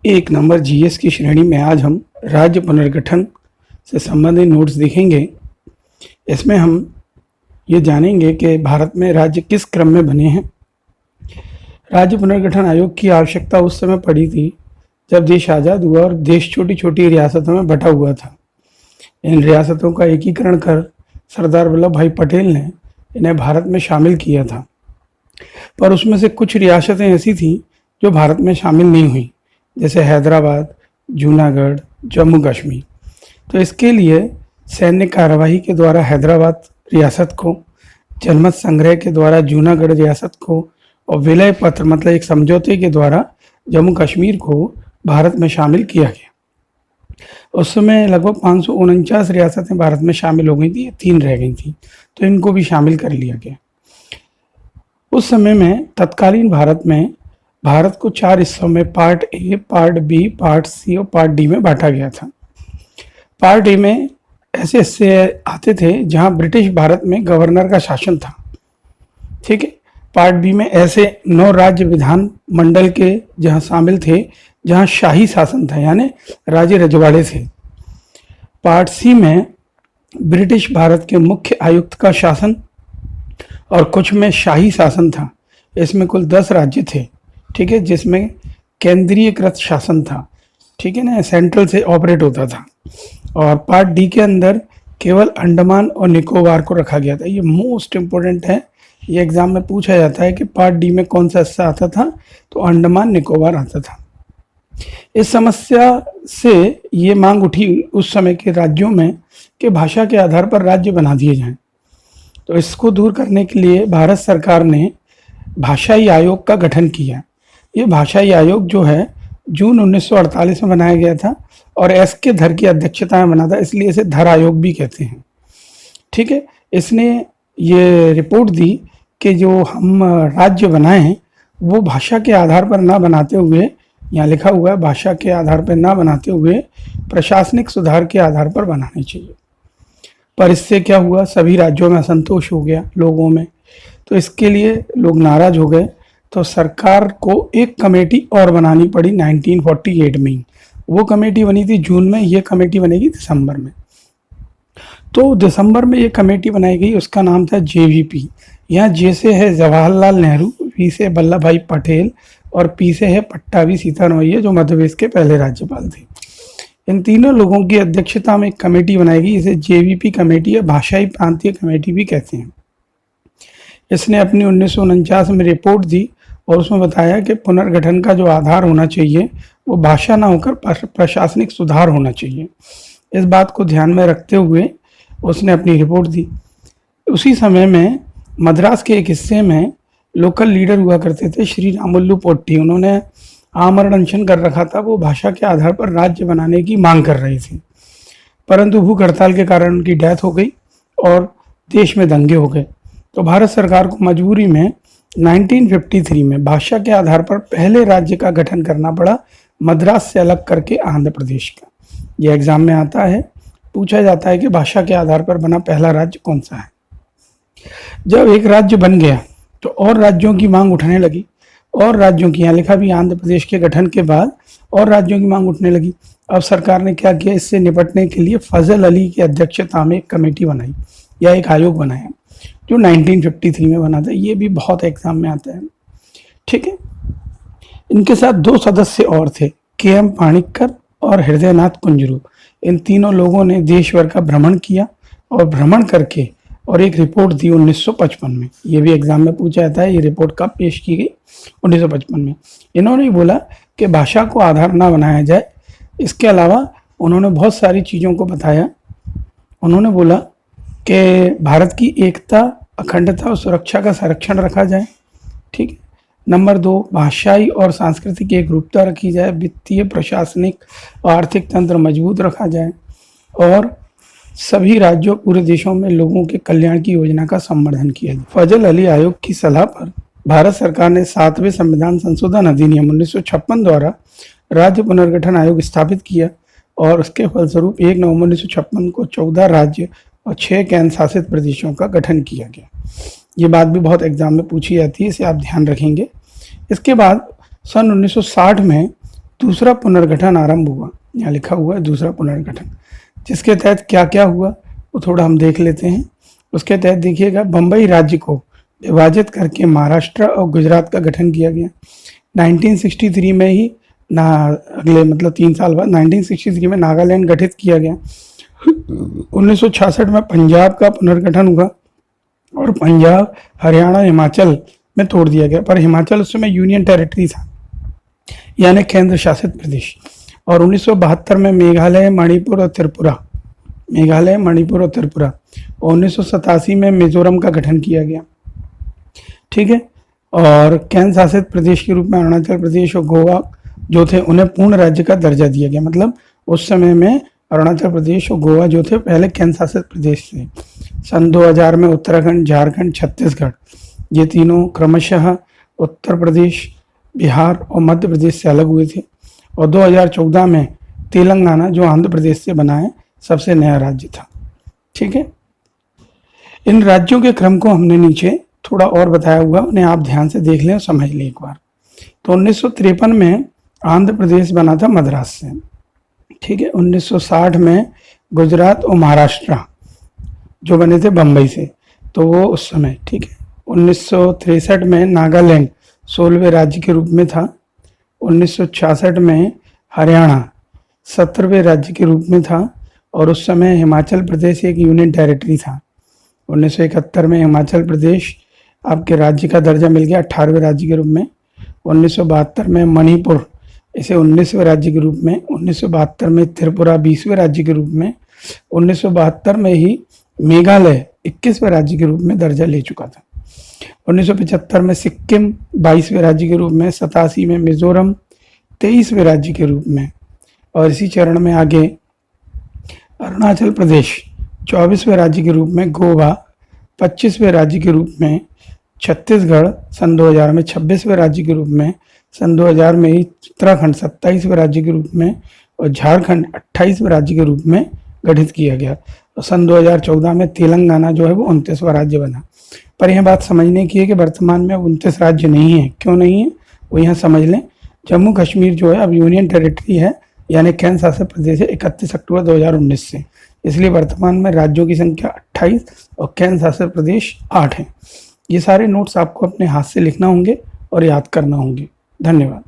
एक number GS की श्रेणी में आज हम राज्य पुनर्गठन से संबंधित नोट्स देखेंगे। इसमें हम ये जानेंगे कि भारत में राज्य किस क्रम में बने हैं। राज्य पुनर्गठन आयोग की आवश्यकता उस समय पड़ी थी जब देश आज़ाद हुआ और देश छोटी छोटी रियासतों में बंटा हुआ था। इन रियासतों का एकीकरण कर सरदार वल्लभ भाई पटेल ने इन्हें भारत में शामिल किया था, पर उसमें से कुछ रियासतें ऐसी थीं जो भारत में शामिल नहीं हुई, जैसे हैदराबाद, जूनागढ़, जम्मू कश्मीर। तो इसके लिए सैन्य कार्यवाही के द्वारा हैदराबाद रियासत को, जनमत संग्रह के द्वारा जूनागढ़ रियासत को और विलय पत्र मतलब एक समझौते के द्वारा जम्मू कश्मीर को भारत में शामिल किया गया। उस समय लगभग 549 रियासतें भारत में शामिल हो गई थी, 3 रह गई थी, तो इनको भी शामिल कर लिया गया। उस समय में तत्कालीन भारत में भारत को 4 हिस्सों में part A, part B, part C और पार्ट डी में बांटा गया था। पार्ट ए में ऐसे हिस्से आते थे जहां ब्रिटिश भारत में गवर्नर का शासन था, ठीक है। पार्ट बी में ऐसे 9 राज्य विधान मंडल के जहां शामिल थे जहां शाही शासन था, यानी राजे रजवाड़े थे। पार्ट सी में ब्रिटिश भारत के मुख्य आयुक्त का शासन और कुछ में शाही शासन था। इसमें कुल 10 राज्य थे, ठीक है, जिसमें केंद्रीयकृत शासन था, ठीक है ना, सेंट्रल से ऑपरेट होता था। और पार्ट डी के अंदर केवल अंडमान और निकोबार को रखा गया था। ये मोस्ट इम्पोर्टेंट है, ये एग्जाम में पूछा जाता है कि पार्ट डी में कौन सा हिस्सा आता था, तो अंडमान निकोबार आता था। इस समस्या से ये मांग उठी उस समय के राज्यों में कि भाषा के आधार पर राज्य बना दिए जाएं। तो इसको दूर करने के लिए भारत सरकार ने भाषाई आयोग का गठन किया। ये भाषाई आयोग जो है जून 1948 में बनाया गया था और एस के धर की अध्यक्षता में बना था, इसलिए इसे धर आयोग भी कहते हैं, ठीक है। इसने ये रिपोर्ट दी कि जो हम राज्य बनाएं वो भाषा के आधार पर ना बनाते हुए, यहाँ लिखा हुआ है भाषा के आधार पर ना बनाते हुए प्रशासनिक सुधार के आधार पर बनाने चाहिए। पर इससे क्या हुआ, सभी राज्यों में असंतोष हो गया लोगों में, तो इसके लिए लोग नाराज हो गए। तो सरकार को एक कमेटी और बनानी पड़ी 1948 में ही। वो कमेटी बनी थी जून में, ये कमेटी बनेगी दिसंबर में। तो दिसंबर में ये कमेटी बनाई गई, उसका नाम था जेवीपी। यहाँ जे से है जवाहरलाल नेहरू, वी से वल्लभ भाई पटेल और पी से है पट्टाभी सीतारमैया, जो मध्य प्रदेश के पहले राज्यपाल थे। इन तीनों लोगों की अध्यक्षता में एक कमेटी बनाई गई, इसे जेवीपी कमेटी या भाषाई प्रांतीय कमेटी भी कहते हैं। इसने अपनी 1949 में रिपोर्ट दी और उसमें बताया कि पुनर्गठन का जो आधार होना चाहिए वो भाषा ना होकर प्रशासनिक सुधार होना चाहिए। इस बात को ध्यान में रखते हुए उसने अपनी रिपोर्ट दी। उसी समय में मद्रास के एक हिस्से में लोकल लीडर हुआ करते थे श्री रामुलु पोट्टी। उन्होंने आमरण अनशन कर रखा था, वो भाषा के आधार पर राज्य बनाने की मांग कर रहे थे, परंतु भूख हड़ताल के कारण उनकी डेथ हो गई और देश में दंगे हो गए। तो भारत सरकार को मजबूरी में 1953 में भाषा के आधार पर पहले राज्य का गठन करना पड़ा, मद्रास से अलग करके आंध्र प्रदेश का। यह एग्जाम में आता है, पूछा जाता है कि भाषा के आधार पर बना पहला राज्य कौन सा है। जब एक राज्य बन गया तो और राज्यों की मांग उठने लगी, और राज्यों की, यहाँ लिखा भी आंध्र प्रदेश के गठन के बाद और राज्यों की मांग उठने लगी। अब सरकार ने क्या किया, इससे निपटने के लिए फजल अली की अध्यक्षता में एक कमेटी बनाई या एक आयोग बनाया जो 1953 में बना था। ये भी बहुत एग्जाम में आता है, ठीक है। इनके साथ 2 सदस्य और थे, के.एम. पाणिक्कर और हृदयनाथ कुंजरू। इन तीनों लोगों ने देश भर का भ्रमण किया और भ्रमण करके और एक रिपोर्ट दी 1955 में। ये भी एग्जाम में पूछा जाता है, ये रिपोर्ट कब पेश की गई, 1955 में। इन्होंने बोला कि भाषा को आधार ना बनाया जाए। इसके अलावा उन्होंने बहुत सारी चीज़ों को बताया। उन्होंने बोला कि भारत की एकता, अखंडता और सुरक्षा का संरक्षण रखा जाए, ठीक है। नंबर 2, भाषाई और सांस्कृतिक एकरूपता रखी जाए, वित्तीय, प्रशासनिक और आर्थिक तंत्र मजबूत रखा जाए और सभी राज्यों, पूरे देशों में लोगों के कल्याण की योजना का संवर्धन किया जाए। फजल अली आयोग की सलाह पर भारत सरकार ने 7वें संविधान संशोधन अधिनियम 1956 द्वारा राज्य पुनर्गठन आयोग स्थापित किया और उसके फलस्वरूप 1 नवंबर 1956 को 14 राज्य और 6 केंद्र शासित प्रदेशों का गठन किया गया। ये बात भी बहुत एग्जाम में पूछी जाती है, इसे आप ध्यान रखेंगे। इसके बाद सन 1960 में दूसरा पुनर्गठन आरंभ हुआ। यहाँ लिखा हुआ है दूसरा पुनर्गठन, जिसके तहत क्या क्या हुआ वो थोड़ा हम देख लेते हैं। उसके तहत देखिएगा, बम्बई राज्य को विभाजित करके महाराष्ट्र और गुजरात का गठन किया गया। 1963 में ही ना, अगले मतलब 3 साल बाद 1963 में नागालैंड गठित किया गया। 1966 में पंजाब का पुनर्गठन हुआ और पंजाब, हरियाणा, हिमाचल में तोड़ दिया गया। पर हिमाचल उस समय यूनियन टेरिटरी था, यानी केंद्र शासित प्रदेश। और 1972 में मेघालय, मणिपुर और त्रिपुरा, और 1987 में मिजोरम का गठन किया गया। ठीक है। और केंद्र शासित प्रदेश के रूप में अरुणाचल प्रदेश और गोवा जो थे उन्हें पूर्ण राज्य का दर्जा दिया गया। मतलब उस समय में अरुणाचल प्रदेश और गोवा जो थे पहले केंद्र शासित प्रदेश थे। सन 2000 में उत्तराखंड, झारखंड, छत्तीसगढ़ ये तीनों क्रमशः उत्तर प्रदेश, बिहार और मध्य प्रदेश से अलग हुए थे। और 2014 में तेलंगाना, जो आंध्र प्रदेश से बना है, सबसे नया राज्य था। ठीक है। इन राज्यों के क्रम को हमने नीचे थोड़ा और बताया हुआ, उन्हें आप ध्यान से देख लें और समझ लें एक बार। तो 1953 में आंध्र प्रदेश बना था मद्रास से। ठीक है। 1960 में गुजरात और महाराष्ट्र जो बने थे बम्बई से, तो वो उस समय। ठीक है। 1963 में नागालैंड 16वें राज्य के रूप में था। 1966 में हरियाणा 17वें राज्य के रूप में था और उस समय हिमाचल प्रदेश एक यूनियन टेरिटरी था। 1971 में हिमाचल प्रदेश आपके राज्य का दर्जा मिल गया 18वें राज्य के रूप में। 1972 में मणिपुर इसे 19वें राज्य के रूप में, 1972 में त्रिपुरा 20वें राज्य के रूप में, 1972 में ही मेघालय 21वें राज्य के रूप में दर्जा ले चुका था। 1975 में सिक्किम 22वें राज्य के रूप में, 87 में मिजोरम 23वें राज्य के रूप में, और इसी चरण में आगे अरुणाचल प्रदेश 24वें राज्य के रूप में, गोवा 25वें राज्य के रूप में, छत्तीसगढ़ सन 2000 में 26वें राज्य के रूप में, सन 2000 में ही उत्तराखंड 27वें राज्य के रूप में और झारखंड 28वें राज्य के रूप में गठित किया गया। और सन 2014 में तेलंगाना जो है वो 29वां राज्य बना। पर यह बात समझने की है कि वर्तमान में 29 राज्य नहीं है। क्यों नहीं है वो यहाँ समझ लें। जम्मू कश्मीर जो है अब यूनियन टेरिटरी है, यानी केंद्र शासित प्रदेश है 31 अक्टूबर 2019 से। इसलिए वर्तमान में राज्यों की संख्या 28 और केंद्र शासित प्रदेश 8 हैं। ये सारे नोट्स आपको अपने हाथ से लिखना होंगे और याद करना होंगे। धन्यवाद।